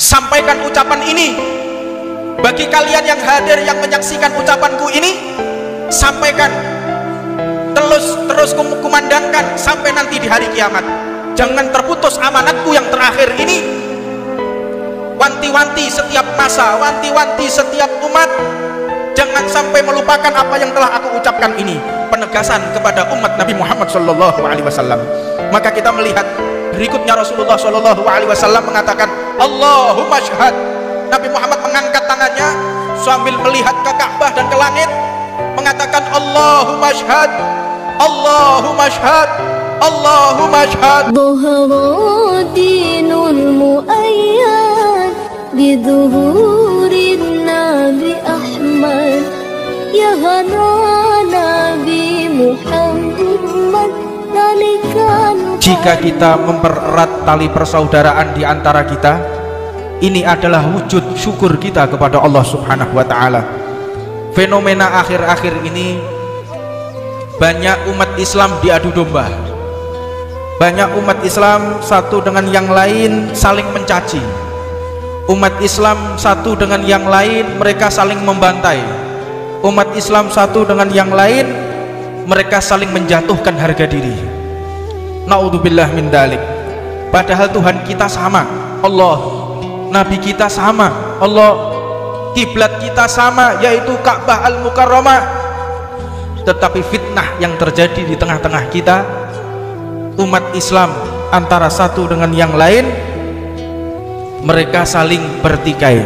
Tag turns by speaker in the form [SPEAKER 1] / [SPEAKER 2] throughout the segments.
[SPEAKER 1] sampaikan ucapan ini bagi kalian yang hadir, yang menyaksikan ucapanku ini. Sampaikan, terus kumandangkan sampai nanti di hari kiamat. Jangan terputus amanatku yang terakhir ini. Wanti-wanti setiap masa, wanti-wanti setiap umat, jangan sampai melupakan apa yang telah aku ucapkan ini. Penegasan kepada umat Nabi Muhammad SAW. Maka kita melihat berikutnya Rasulullah SAW mengatakan, Allahumma syahad. Nabi Muhammad mengangkat tangannya sambil melihat ke Ka'bah dan ke langit, mengatakan Allahumma syahad, Allahumma syahad, Allahumma syahad.
[SPEAKER 2] Dhahara dinul muayyad biduhurin Nabi Ahmad, ya Nabi Muhammad.
[SPEAKER 1] Jika kita mempererat tali persaudaraan di antara kita, ini adalah wujud syukur kita kepada Allah Subhanahu wa Ta'ala. Fenomena akhir-akhir ini, banyak umat Islam diadu domba. Banyak umat Islam satu dengan yang lain saling mencaci. Umat Islam satu dengan yang lain mereka saling membantai. Umat Islam satu dengan yang lain mereka saling menjatuhkan harga diri. Naudzubillah min dalik. Padahal Tuhan kita sama, Allah. Nabi kita sama, Allah. Kiblat kita sama, yaitu Ka'bah Al-Mukarramah. Tetapi fitnah yang terjadi di tengah-tengah kita, umat Islam antara satu dengan yang lain mereka saling bertikai.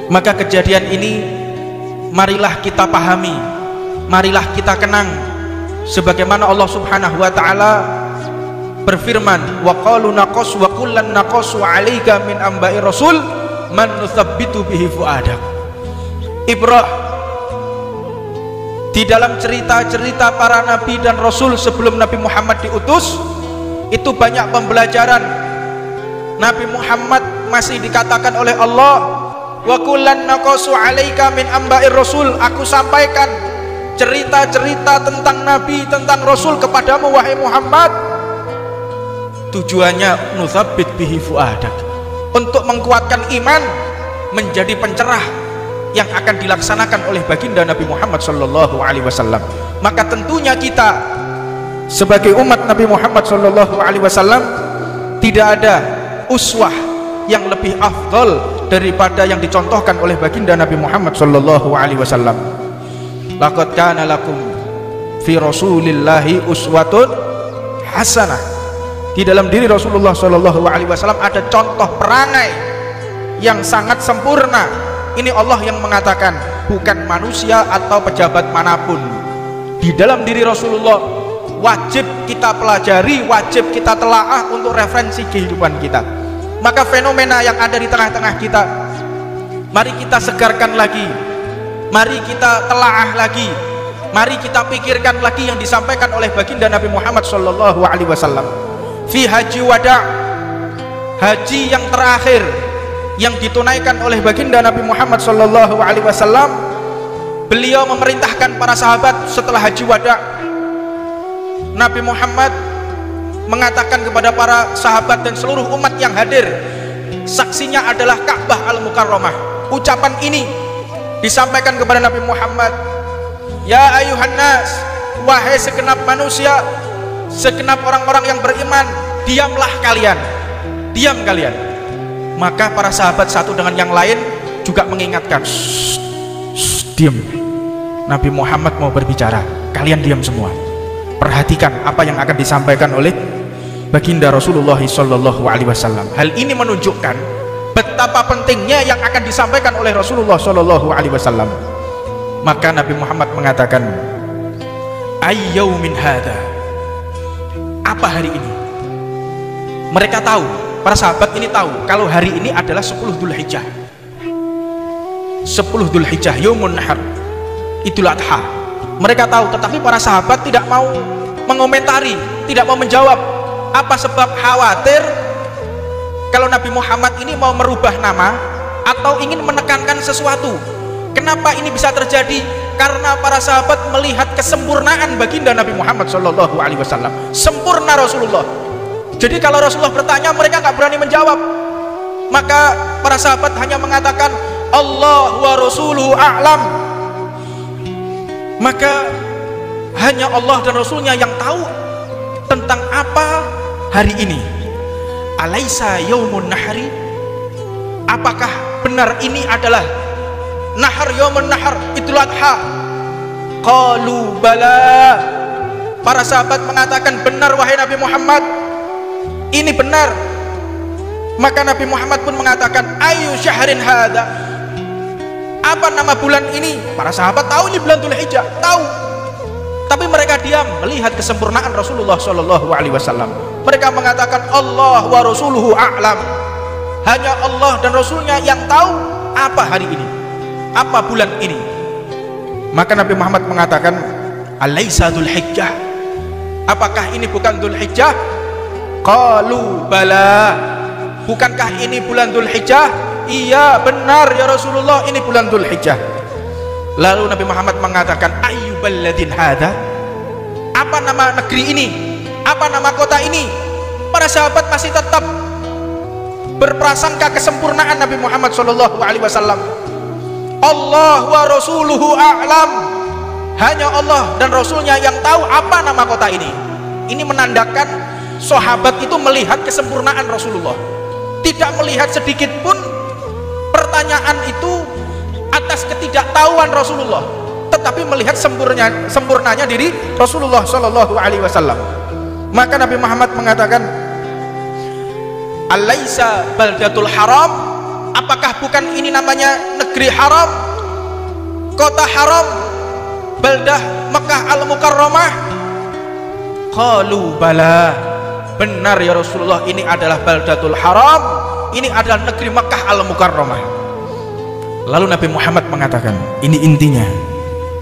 [SPEAKER 1] Maka kejadian ini marilah kita pahami, marilah kita kenang, sebagaimana Allah Subhanahu wa Ta'ala berfirman, wa qalu naqas wa kullan naqasu 'alaika min amba'i rasul man nuthabbitu bihi fuadak. Ibrah, di dalam cerita-cerita para nabi dan rasul sebelum Nabi Muhammad diutus, itu banyak pembelajaran. Nabi Muhammad masih dikatakan oleh Allah, wa kullan naqasu 'alaika min amba'i rasul, aku sampaikan cerita-cerita tentang nabi, tentang rasul kepadamu wahai Muhammad. Tujuannya nutsabbit bihi fuadak, untuk menguatkan iman, menjadi pencerah yang akan dilaksanakan oleh baginda Nabi Muhammad SAW. Maka tentunya kita sebagai umat Nabi Muhammad SAW tidak ada uswah yang lebih afdal daripada yang dicontohkan oleh baginda Nabi Muhammad SAW. Laqad kana lakum fi rasulillahi uswatun hasanah. Di dalam diri Rasulullah SAW ada contoh perangai yang sangat sempurna. Ini Allah yang mengatakan, bukan manusia atau pejabat manapun. Di dalam diri Rasulullah wajib kita pelajari, wajib kita telaah untuk referensi kehidupan kita. Maka fenomena yang ada di tengah-tengah kita, mari kita segarkan lagi, mari kita telaah lagi, mari kita pikirkan lagi yang disampaikan oleh baginda Nabi Muhammad SAW. Fi haji wada', haji yang terakhir yang ditunaikan oleh baginda Nabi Muhammad SAW, beliau memerintahkan para sahabat setelah haji wada'. Nabi Muhammad mengatakan kepada para sahabat dan seluruh umat yang hadir, saksinya adalah Ka'bah Al-Mukarramah. Ucapan ini disampaikan kepada Nabi Muhammad, ya ayuhan nas, wahai segenap manusia, segenap orang-orang yang beriman, diamlah kalian, diam kalian. Maka para sahabat satu dengan yang lain juga mengingatkan, diam, Nabi Muhammad mau berbicara, kalian diam semua, perhatikan apa yang akan disampaikan oleh baginda Rasulullah SAW. Hal ini menunjukkan betapa pentingnya yang akan disampaikan oleh Rasulullah SAW. Maka Nabi Muhammad mengatakan, ayyaumin hadha, apa hari ini? Mereka tahu, para sahabat ini tahu kalau hari ini adalah 10 Dzulhijjah. 10 Dzulhijjah, Yaumun Nahar, Idul Adha. Mereka tahu, tetapi para sahabat tidak mau mengomentari, tidak mau menjawab. Apa sebab? Khawatir kalau Nabi Muhammad ini mau merubah nama atau ingin menekankan sesuatu. Kenapa ini bisa terjadi? Karena para sahabat melihat kesempurnaan baginda Nabi Muhammad SAW. Sempurna Rasulullah. Jadi kalau Rasulullah bertanya, mereka nggak berani menjawab. Maka para sahabat hanya mengatakan Allah wa rasuluhu a'lam. Maka hanya Allah dan Rasulnya yang tahu tentang apa hari ini. Alaisa yaumun nahri, apakah benar ini adalah nahar, yaumun nahar, Idul Adha? Qalu bala, para sahabat mengatakan benar wahai Nabi Muhammad, ini benar. Maka Nabi Muhammad pun mengatakan ayu syahrin hadha, apa nama bulan ini? Para sahabat tahu ini bulan Dzulhijjah, tahu. Tapi mereka diam melihat kesempurnaan Rasulullah SAW. Mereka mengatakan Allah wa rasuluhu a'lam. Hanya Allah dan Rasulnya yang tahu apa hari ini, apa bulan ini. Maka Nabi Muhammad mengatakan alaisa Dzulhijjah, apakah ini bukan Dzulhijjah? Qalu bala, bukankah ini bulan Dzulhijjah? Iya benar ya Rasulullah, ini bulan Dzulhijjah. Lalu Nabi Muhammad mengatakan ayyubal ladin hadha, apa nama negeri ini, apa nama kota ini? Para sahabat masih tetap berprasangka kesempurnaan Nabi Muhammad SAW. Allah wa rasuluhu a'lam, hanya Allah dan Rasulnya yang tahu apa nama kota ini. Ini menandakan sahabat itu melihat kesempurnaan Rasulullah, tidak melihat sedikit pun pertanyaan itu atas ketidaktahuan Rasulullah, tetapi melihat sempurnanya diri Rasulullah SAW. Maka Nabi Muhammad mengatakan alaisa baldatul haram, apakah bukan ini namanya negeri haram, kota haram, baldah Mekah al-Mukarramah? Qalu bala, benar ya Rasulullah, ini adalah baldatul haram, ini adalah negeri Mekah al-Mukarramah. Lalu Nabi Muhammad mengatakan, ini intinya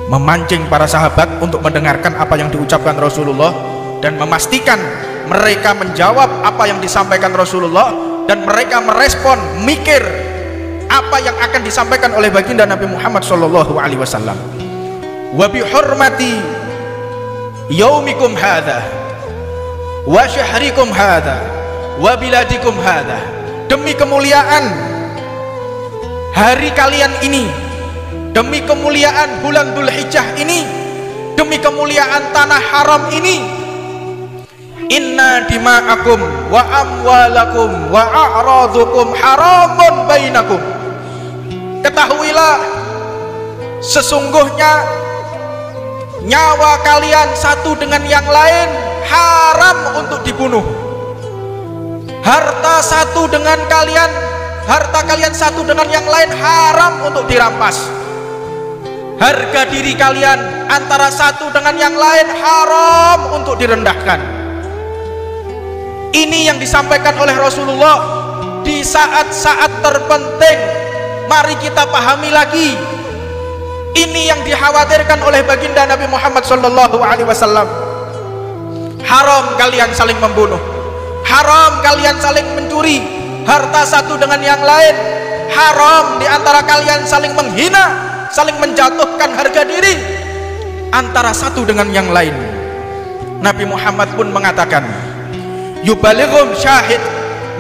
[SPEAKER 1] memancing para sahabat untuk mendengarkan apa yang diucapkan Rasulullah dan memastikan mereka menjawab apa yang disampaikan Rasulullah, dan mereka merespon, mikir apa yang akan disampaikan oleh baginda Nabi Muhammad SAW. Wa bi hurmati yaumikum hadha wa syahrikum hadha wa biladikum hadha, demi kemuliaan hari kalian ini, demi kemuliaan bulan Dzulhijjah ini, demi kemuliaan tanah haram ini, inna dima'akum wa amwalakum wa a'radukum haramun bainakum, ketahuilah sesungguhnya nyawa kalian satu dengan yang lain haram untuk dibunuh, harta kalian satu dengan yang lain haram untuk dirampas, harga diri kalian antara satu dengan yang lain haram untuk direndahkan. Ini yang disampaikan oleh Rasulullah di saat-saat terpenting. Mari kita pahami lagi, ini yang dikhawatirkan oleh baginda Nabi Muhammad SAW. Haram kalian saling membunuh, haram kalian saling mencuri harta satu dengan yang lain, haram diantara kalian saling menghina, saling menjatuhkan harga diri antara satu dengan yang lain. Nabi Muhammad pun mengatakan yubalighum syahid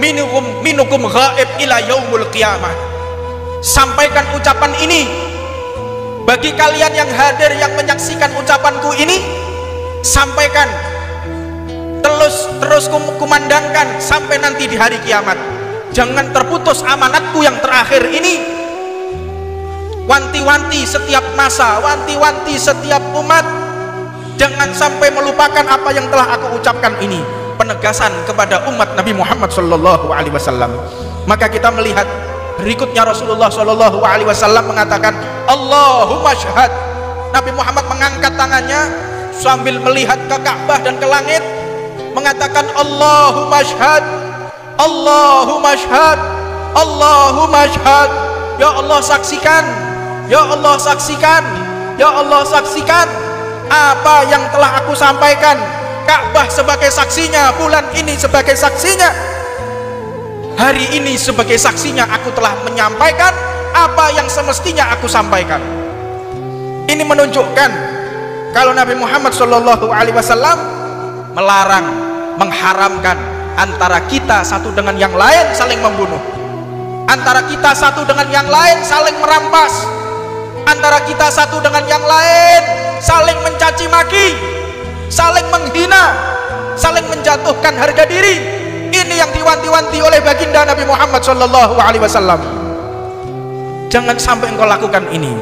[SPEAKER 1] minukum ghaib ila yaumul qiyamah, sampaikan ucapan ini bagi kalian yang hadir, yang menyaksikan ucapanku ini, sampaikan terus kumandangkan sampai nanti di hari kiamat. Jangan terputus amanatku yang terakhir ini. Wanti-wanti setiap masa, wanti-wanti setiap umat, jangan sampai melupakan apa yang telah aku ucapkan ini. Penegasan kepada umat Nabi Muhammad SAW. Maka kita melihat berikutnya Rasulullah SAW mengatakan Allahumma syahad. Nabi Muhammad mengangkat tangannya sambil melihat ke Ka'bah dan ke langit, mengatakan Allahumma syahad, Allahumma syahad, Allahumma syahad. Ya Allah saksikan, ya Allah saksikan, ya Allah saksikan apa yang telah aku sampaikan. Ka'bah sebagai saksinya, bulan ini sebagai saksinya, hari ini sebagai saksinya, aku telah menyampaikan apa yang semestinya aku sampaikan. Ini menunjukkan kalau Nabi Muhammad SAW melarang, mengharamkan antara kita satu dengan yang lain saling membunuh. antara kita satu dengan yang lain saling merampas, antara kita satu dengan yang lain saling mencaci maki, saling menghina, saling menjatuhkan harga diri. Ini yang diwanti-wanti oleh baginda Nabi Muhammad SAW. Jangan sampai engkau lakukan ini.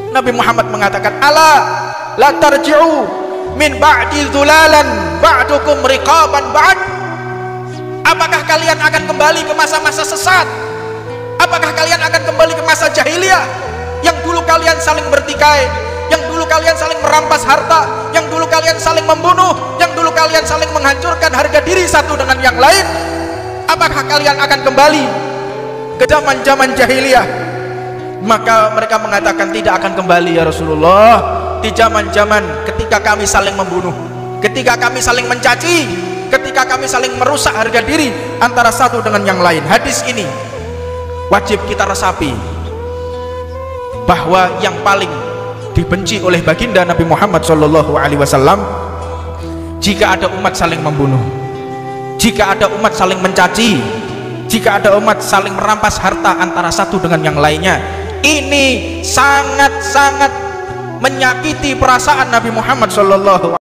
[SPEAKER 1] Nabi Muhammad mengatakan, ala la tarji'u min ba'di dhulalan ba'dukum riqaban ba'd. Apakah kalian akan kembali ke masa-masa sesat? Apakah kalian akan kembali ke masa jahiliyah yang dulu kalian saling bertikai, yang dulu kalian saling merampas harta, yang dulu kalian saling membunuh, yang dulu kalian saling menghancurkan harga diri satu dengan yang lain? Apakah kalian akan kembali ke zaman-zaman jahiliyah? Maka mereka mengatakan, tidak akan kembali ya Rasulullah. Di zaman-zaman ketika kami saling membunuh, ketika kami saling mencaci, ketika kami saling merusak harga diri antara satu dengan yang lain. Hadis ini wajib kita resapi, bahwa yang paling dibenci oleh baginda Nabi Muhammad SAW jika ada umat saling membunuh, jika ada umat saling mencaci, jika ada umat saling merampas harta antara satu dengan yang lainnya. Ini sangat-sangat menyakiti perasaan Nabi Muhammad SAW.